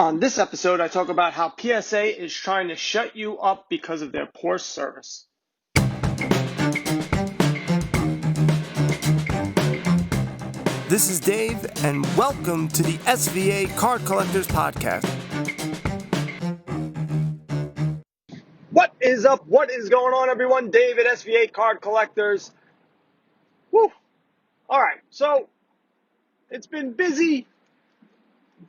On this episode, I talk about how PSA is trying to shut you up because of their poor service. This is Dave, and welcome to the SVA Card Collectors Podcast. What is up? What is going on, everyone? Dave at SVA Card Collectors. Woo! All right, so it's been busy,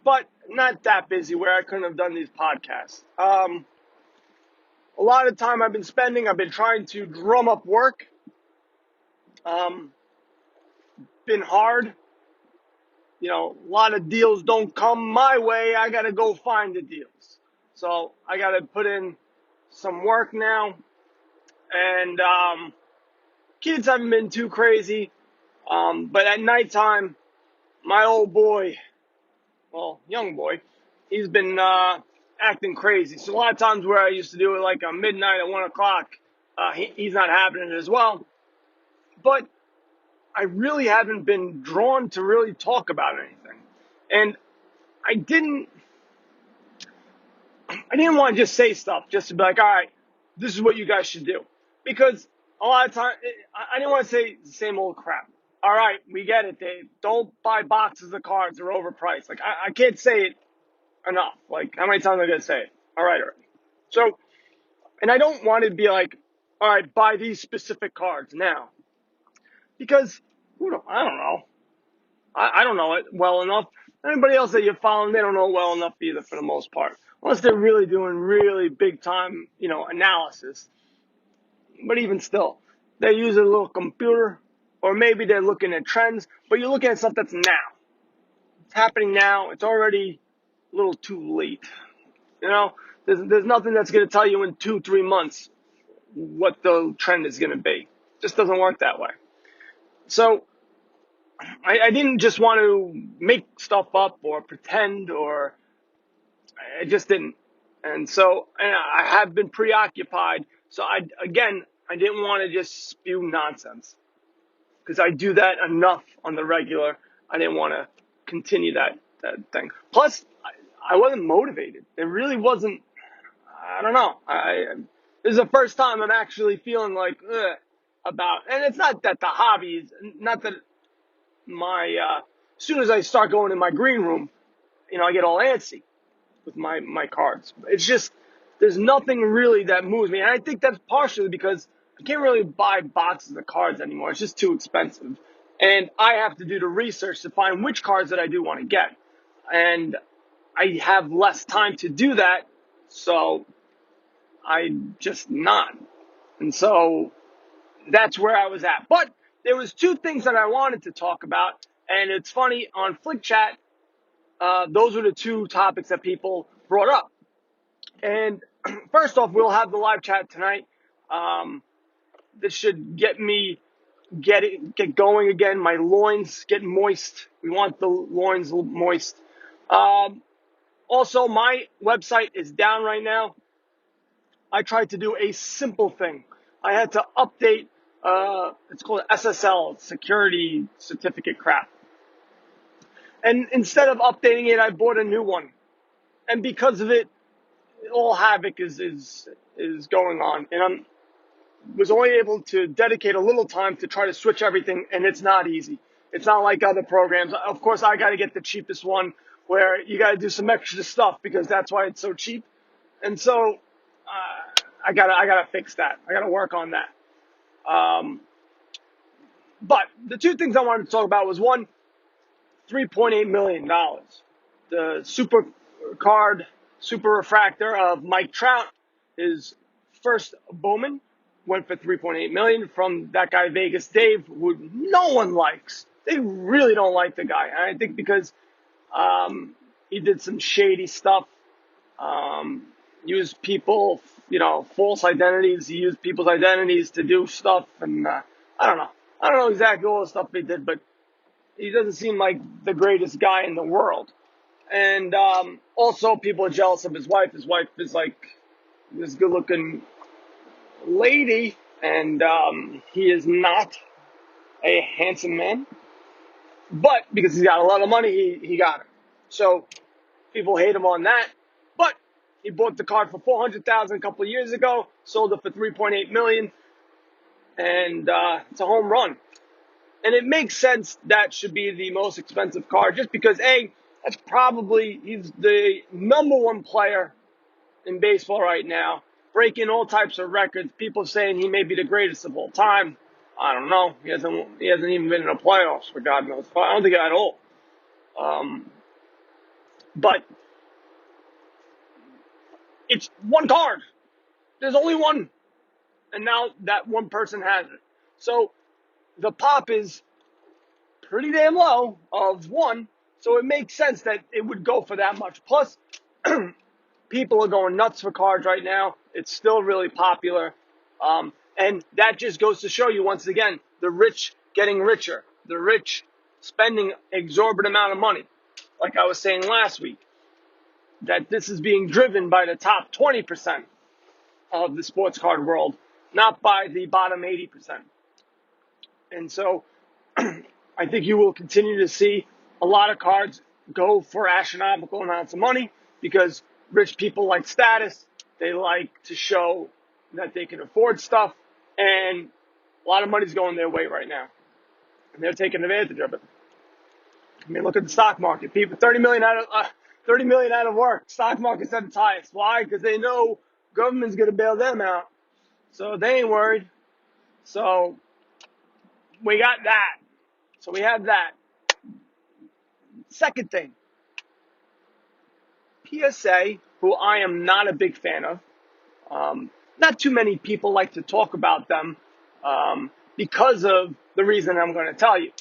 but not that busy where I couldn't have done these podcasts. A lot of time I've been trying to drum up work. Been hard. You know, a lot of deals don't come my way. I got to go find the deals. So I got to put in some work now. And kids haven't been too crazy. But at nighttime, my old boy, well, young boy, he's been acting crazy. So a lot of times where I used to do it like on midnight at 1 o'clock, he's not having it as well. But I really haven't been drawn to really talk about anything. And I didn't want to just say stuff just to be like, all right, this is what you guys should do. Because a lot of times, I didn't want to say the same old crap. All right, we get it, Dave. Don't buy boxes of cards. They're overpriced. Like, I can't say it enough. Like, how many times am I going to say it? All right. So, and I don't want to be like, all right, buy these specific cards now. Because, I don't know. I don't know it well enough. Anybody else that you're following, they don't know well enough either for the most part. Unless they're really doing really big time, analysis. But even still, they use a little computer, or maybe they're looking at trends, but you're looking at stuff that's now. It's happening now. It's already a little too late. There's nothing that's going to tell you in 2-3 months what the trend is going to be. It just doesn't work that way. So I didn't just want to make stuff up or pretend, or I just didn't. And I have been preoccupied. So I didn't want to just spew nonsense, because I do that enough on the regular. I didn't want to continue that thing. Plus, I wasn't motivated. It really wasn't. I don't know. This is the first time I'm actually feeling like about. And it's not that the hobby is not that my. As soon as I start going in my green room, I get all antsy with my cards. It's just, there's nothing really that moves me. And I think that's partially because I can't really buy boxes of cards anymore. It's just too expensive. And I have to do the research to find which cards that I do want to get. And I have less time to do that, so I'm just not. And so that's where I was at. But there was two things that I wanted to talk about. And it's funny, on Flick Chat, those were the two topics that people brought up. And first off, we'll have the live chat tonight. This should get going again. My loins get moist. We want the loins moist. Also, my website is down right now. I tried to do a simple thing. I had to update, it's called SSL, Security Certificate crap. And instead of updating it, I bought a new one. And because of it, all havoc is going on. And I was only able to dedicate a little time to try to switch everything, and it's not easy. It's not like other programs. Of course, I got to get the cheapest one where you got to do some extra stuff because that's why it's so cheap. And so I gotta fix that. I gotta work on that. But the two things I wanted to talk about was one, $3.8 million. The super refractor of Mike Trout, his first Bowman, went for $3.8 million from that guy Vegas Dave, who no one likes. They really don't like the guy. And I think because he did some shady stuff, used people, false identities. He used people's identities to do stuff, and I don't know. I don't know exactly all the stuff he did, but he doesn't seem like the greatest guy in the world. And also, people are jealous of his wife. His wife is like this good-looking lady, and he is not a handsome man. But because he's got a lot of money, he got her. So People hate him on that. But he bought the card for $400,000 a couple of years ago, sold it for $3.8 million, and it's a home run. And it makes sense that should be the most expensive card, just because he's the number one player in baseball right now, breaking all types of records. People saying he may be the greatest of all time. I don't know. He hasn't even been in the playoffs for God knows. I don't think at all. But it's one card. There's only one, and now that one person has it. So the pop is pretty damn low of one. So it makes sense that it would go for that much. Plus, people are going nuts for cards right now. It's still really popular. And that just goes to show you, once again, the rich getting richer. The rich spending exorbitant amount of money. Like I was saying last week, that this is being driven by the top 20% of the sports card world, not by the bottom 80%. And so I think you will continue to see a lot of cards go for astronomical amounts of money because rich people like status. They like to show that they can afford stuff, and a lot of money's going their way right now, and they're taking advantage of it. I mean, look at the stock market. People, 30 million out of work. Stock market's at its highest. Why? Because they know government's going to bail them out, so they ain't worried. So we got that. So we have that. Second thing, PSA, who I am not a big fan of. Not too many people like to talk about them because of the reason I'm going to tell you.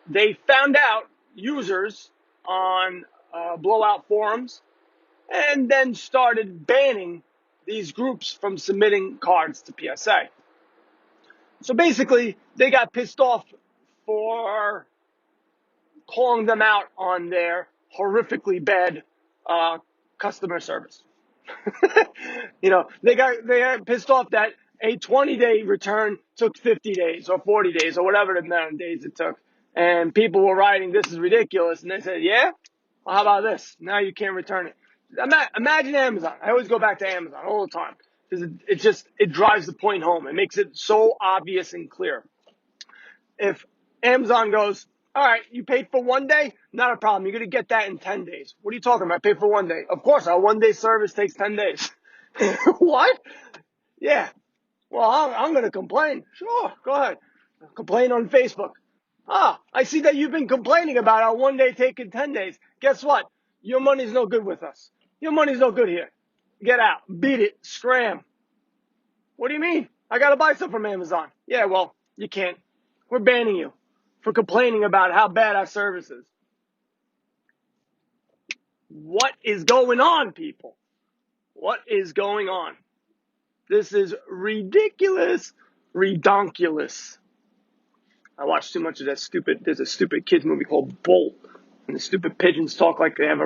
They found out users on blowout forums and then started banning these groups from submitting cards to PSA. So basically, they got pissed off for calling them out on their horrifically bad customer service. They got pissed off that a 20-day return took 50 days or 40 days or whatever the amount of days it took. And people were writing, this is ridiculous. And they said, yeah? Well, how about this? Now you can't return it. Imagine Amazon. I always go back to Amazon all the time because it drives the point home. It makes it so obvious and clear. If Amazon goes, all right, you paid for 1 day? Not a problem. You're going to get that in 10 days. What are you talking about? I paid for 1 day. Of course, our 1-day service takes 10 days. What? Yeah. Well, I'm going to complain. Sure, go ahead. Complain on Facebook. I see that you've been complaining about our 1 day taking 10 days. Guess what? Your money's no good with us. Your money's no good here. Get out. Beat it. Scram. What do you mean? I got to buy stuff from Amazon. Yeah, well, you can't. We're banning you for complaining about how bad our service is. What is going on, people? What is going on? This is ridiculous. Redonkulous. I watched too much of there's a stupid kids movie called Bolt. And the stupid pigeons talk like they have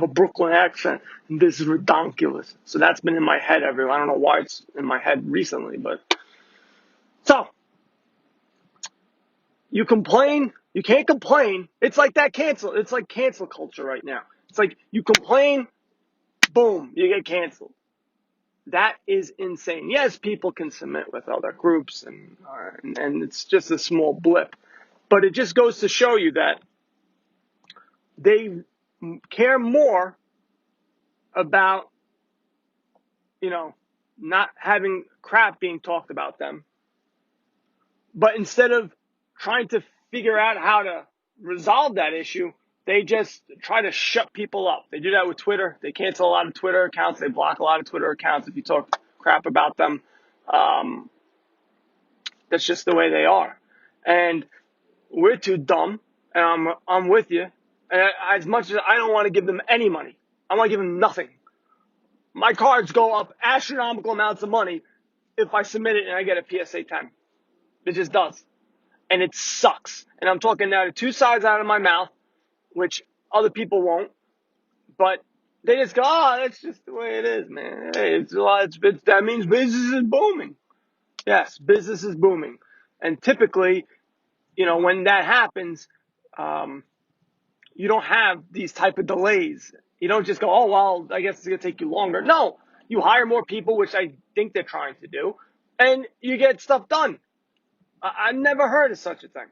a Brooklyn accent. And this is redonkulous. So that's been in my head I don't know why it's in my head recently, but. So, you complain, you can't complain. It's like cancel culture right now. It's like you complain, boom, you get canceled. That is insane. Yes, people can submit with other groups and it's just a small blip. But it just goes to show you that they care more about, not having crap being talked about them. But instead of trying to figure out how to resolve that issue, they just try to shut people up. They do that with Twitter. They cancel a lot of Twitter accounts. They block a lot of Twitter accounts if you talk crap about them. That's just the way they are. And we're too dumb. And I'm with you. And as much as I don't want to give them any money, I want to give them nothing. My cards go up astronomical amounts of money if I submit it and I get a PSA 10. It just does. And it sucks. And I'm talking now to two sides out of my mouth, which other people won't. But they just go, that's just the way it is, man. Hey, that means business is booming. Yes, business is booming. And typically, when that happens, you don't have these type of delays. You don't just go, oh, well, I guess it's going to take you longer. No, you hire more people, which I think they're trying to do, and you get stuff done. I've never heard of such a thing.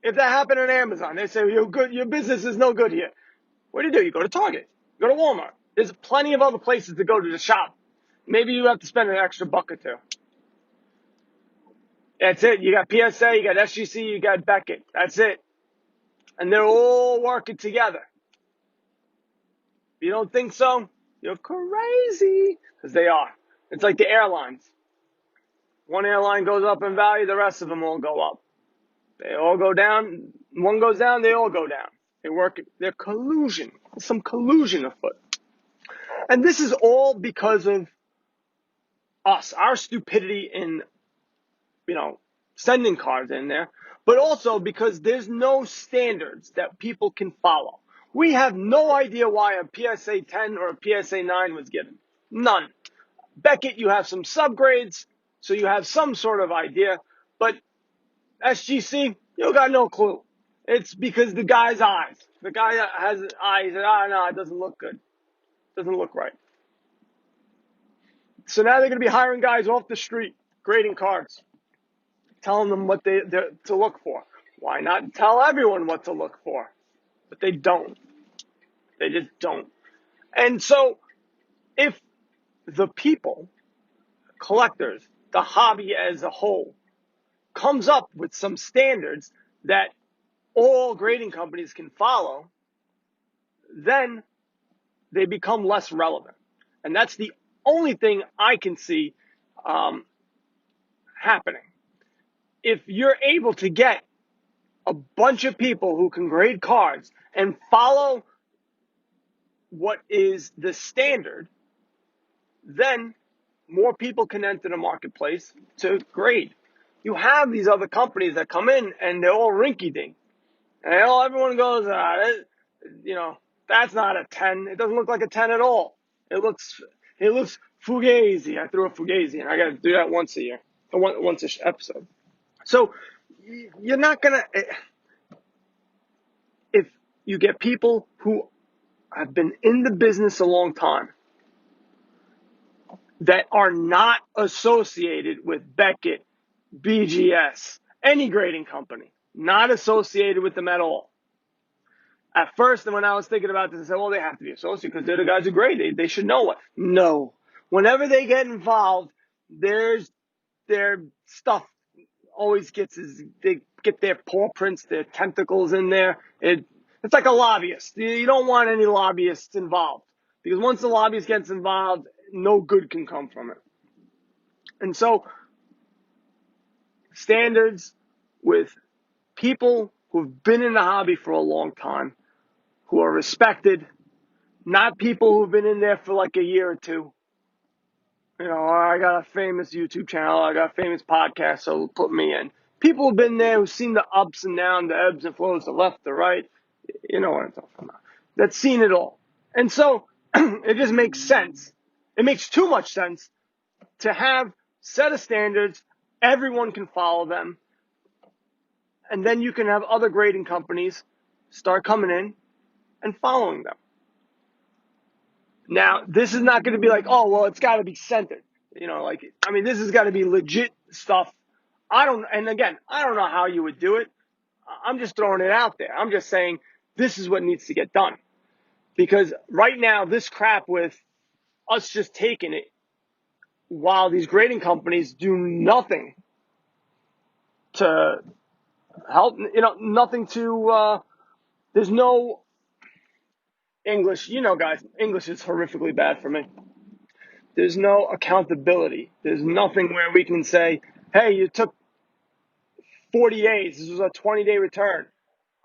If that happened on Amazon, they say your business is no good here. What do? You go to Target, go to Walmart. There's plenty of other places to go to shop. Maybe you have to spend an extra buck or two. That's it. You got PSA, you got SGC, you got Beckett. That's it. And they're all working together. If you don't think so, you're crazy. Because they are. It's like the airlines. One airline goes up in value, the rest of them all go up. They all go down. One goes down, they all go down. They're collusion. There's some collusion afoot. And this is all because of us, our stupidity in, sending cards in there, but also because there's no standards that people can follow. We have no idea why a PSA 10 or a PSA 9 was given. None. Beckett, you have some subgrades, so you have some sort of idea, but SGC, you got no clue. It's because the guy's eyes. The guy has eyes, and no, it doesn't look good. It doesn't look right. So now they're going to be hiring guys off the street, grading cards, telling them what they're to look for. Why not tell everyone what to look for? But they don't. They just don't. And so if the people, collectors, the hobby as a whole, comes up with some standards that all grading companies can follow, then they become less relevant. And that's the only thing I can see happening. If you're able to get a bunch of people who can grade cards and follow what is the standard, then more people can enter the marketplace to grade. You have these other companies that come in and they're all rinky-dink. And everyone goes, that's not a 10. It doesn't look like a 10 at all. It looks fugazi. I threw a fugazi, and I got to do that once a year, once a episode. So you're not going to, if you get people who have been in the business a long time that are not associated with Beckett, BGS, any grading company, not associated with them at all. At first, when I was thinking about this, I said, well, they have to be associated because they're the guys who grade. They should know what. No. Whenever they get involved, their stuff always they get their paw prints, their tentacles in there. It's like a lobbyist. You don't want any lobbyists involved because once the lobbyist gets involved, no good can come from it. And so standards with people who've been in the hobby for a long time, who are respected, not people who've been in there for like a year or two. I got a famous YouTube channel, I got a famous podcast, so put me in. People who've been there, who've seen the ups and downs, the ebbs and flows, the left, the right. You know what I'm talking about. That's seen it all. And so it just makes sense. It makes too much sense to have set of standards. Everyone can follow them. And then you can have other grading companies start coming in and following them. Now, this is not going to be like, oh, well, it's got to be centered. This has got to be legit stuff. I don't know how you would do it. I'm just throwing it out there. I'm just saying this is what needs to get done. Because right now, this crap with us just taking it while these grading companies do nothing to help, nothing to, there's no English, guys, English is horrifically bad for me. There's no accountability. There's nothing where we can say, hey, you took 40 days. This was a 20-day return.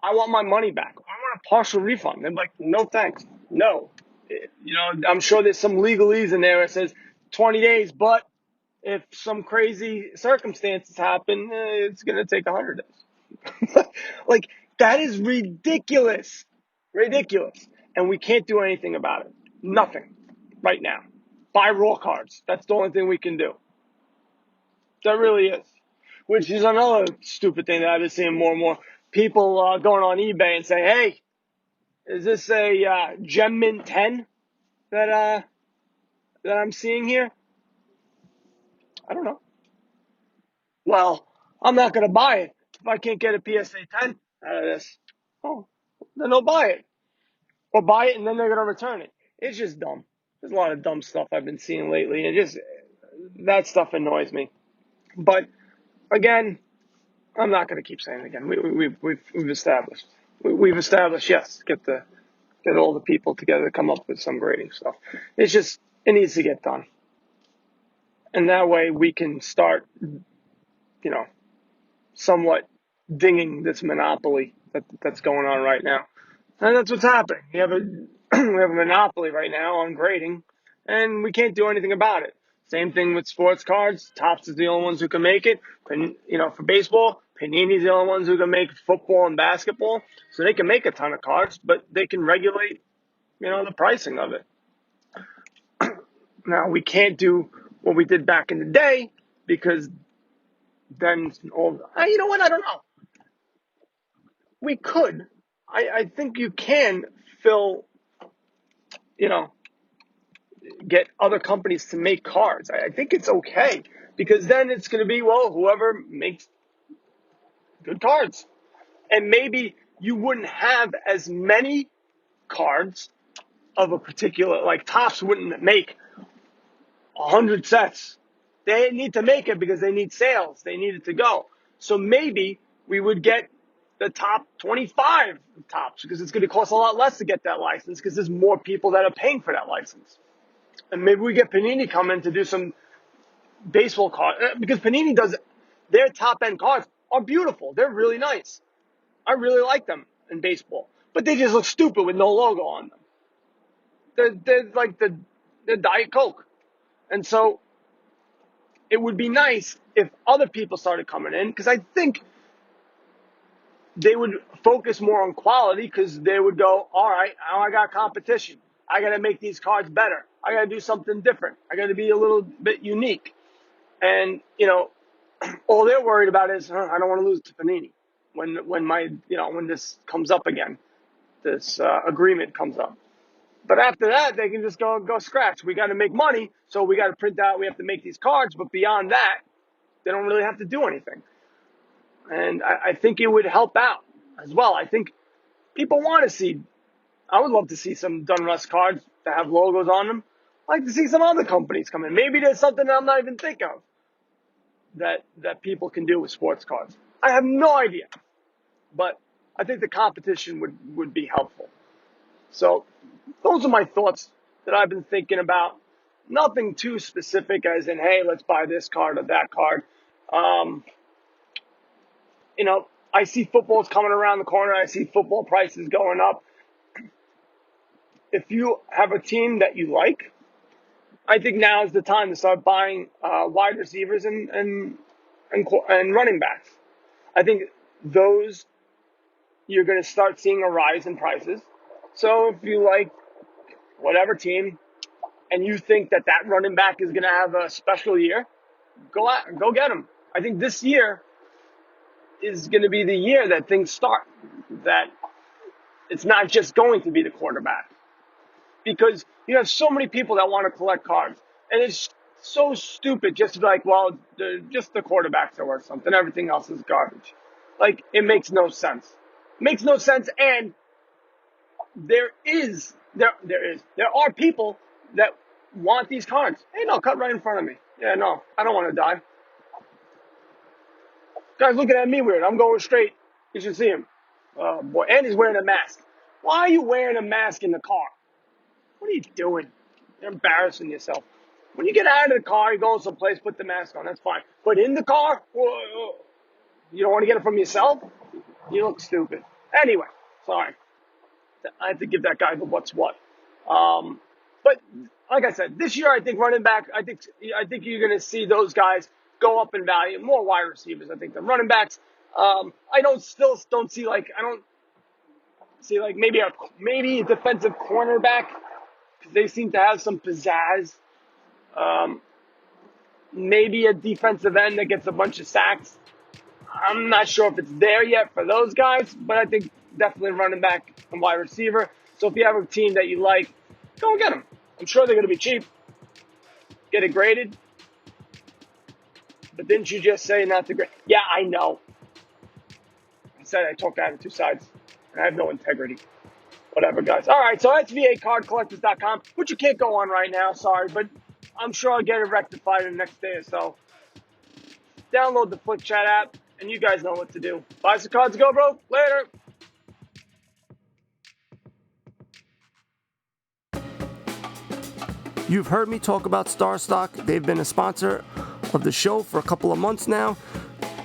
I want my money back. I want a partial refund. They're like, no thanks. No. I'm sure there's some legalese in there that says 20 days, but if some crazy circumstances happen, it's going to take 100 days. Like, that is ridiculous. Ridiculous. And we can't do anything about it. Nothing right now. Buy raw cards. That's the only thing we can do. That really is. Which is another stupid thing that I've been seeing more and more. People going on eBay and say, hey, Is this a Gem Mint 10 that I'm seeing here? I don't know. Well, I'm not going to buy it if I can't get a PSA 10 out of this. Oh, then I'll buy it. Or buy it and then they're going to return it. It's just dumb. There's a lot of dumb stuff I've been seeing lately. That stuff annoys me. But again, I'm not going to keep saying it again. We've established. We've established, yes, get all the people together to come up with some grading stuff. It needs to get done. And that way we can start, somewhat dinging this monopoly that's going on right now. And that's what's happening. We have a monopoly right now on grading, and we can't do anything about it. Same thing with sports cards. Topps is the only ones who can make it. For baseball, Panini's the only ones who can make football and basketball. So they can make a ton of cards, but they can regulate, the pricing of it. Now, we can't do what we did back in the day because then, you know what? I don't know. We could. I think you can fill, get other companies to make cards. I think it's okay because then it's going to be, whoever makes good cards. And maybe you wouldn't have as many cards of a particular, like Topps wouldn't make 100 sets. They need to make it because they need sales. They need it to go. So maybe we would get the top 25 Topps because it's going to cost a lot less to get that license because there's more people that are paying for that license. And maybe we get Panini coming to do some baseball cards because Panini does their top end cards are beautiful. They're really nice. I really like them in baseball, but they just look stupid with no logo on them. They're like they're Diet Coke, and so it would be nice if other people started coming in because I think they would focus more on quality because they would go, all right, now I got competition. I got to make these cards better. I got to do something different. I got to be a little bit unique. And, all they're worried about is, I don't want to lose to Panini when this comes up again, this agreement comes up. But after that, they can just go scratch. We got to make money, so we got to print out. We have to make these cards. But beyond that, they don't really have to do anything. And I think it would help out as well. I think people want to see. I would love to see some Donruss cards that have logos on them. I'd like to see some other companies come in. Maybe there's something that I'm not even thinking of that people can do with sports cards. I have no idea. But I think the competition would be helpful. So those are my thoughts that I've been thinking about. Nothing too specific as in, hey, let's buy this card or that card. I see football's coming around the corner. I see football prices going up. If you have a team that you like, I think now is the time to start buying wide receivers and running backs. I think those you're going to start seeing a rise in prices. So if you like whatever team and you think that running back is going to have a special year, go get him. I think this year is going to be the year that things start, that it's not just going to be the quarterback. Because you have so many people that want to collect cards. And it's so stupid just to be like, just the quarterbacks are worth something. Everything else is garbage. Like, it makes no sense. It makes no sense. And there are people that want these cards. Hey, no, cut right in front of me. Yeah, no, I don't want to die. Guy's looking at me weird. I'm going straight. You should see him. Oh, boy. And he's wearing a mask. Why are you wearing a mask in the car? What are you doing? You're embarrassing yourself. When you get out of the car, you go someplace, put the mask on. That's fine. But in the car, you don't want to get it from yourself? You look stupid. Anyway, sorry. I have to give that guy the what's what. But like I said, this year I think running back, I think you're going to see those guys go up in value. More wide receivers, I think, than running backs. I don't see maybe a defensive cornerback because they seem to have some pizzazz. Maybe a defensive end that gets a bunch of sacks. I'm not sure if it's there yet for those guys, but I think definitely running back and wide receiver. So if you have a team that you like, go and get them. I'm sure they're going to be cheap. Get it graded. But didn't you just say not to grade? Yeah, I know. I said I talked out of two sides, and I have no integrity. Whatever, guys. All right, so SVAcardcollectors.com, which you can't go on right now, sorry, but I'm sure I'll get it rectified in the next day or so. Download the Flip Chat app, and you guys know what to do. Buy some cards, go, bro. Later. You've heard me talk about StarStock. They've been a sponsor of the show for a couple of months now.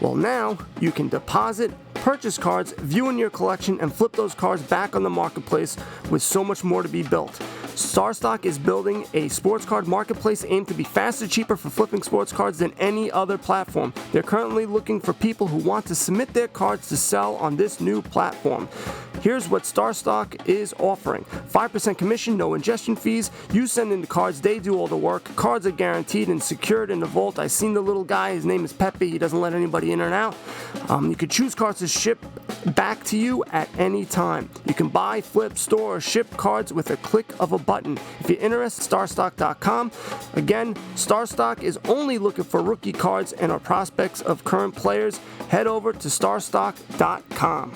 Well, now you can deposit, purchase cards, view in your collection, and flip those cards back on the marketplace with so much more to be built. StarStock is building a sports card marketplace aimed to be faster, cheaper for flipping sports cards than any other platform. They're currently looking for people who want to submit their cards to sell on this new platform. Here's what StarStock is offering. 5% commission, no ingestion fees. You send in the cards, they do all the work. Cards are guaranteed and secured in the vault. I seen the little guy, his name is Pepe. He doesn't let anybody in or out. You could choose cards to ship back to you at any time. You can buy, flip, store, or ship cards with a click of a button. If you're interested, starstock.com. Again, StarStock is only looking for rookie cards and are prospects of current players. Head over to starstock.com.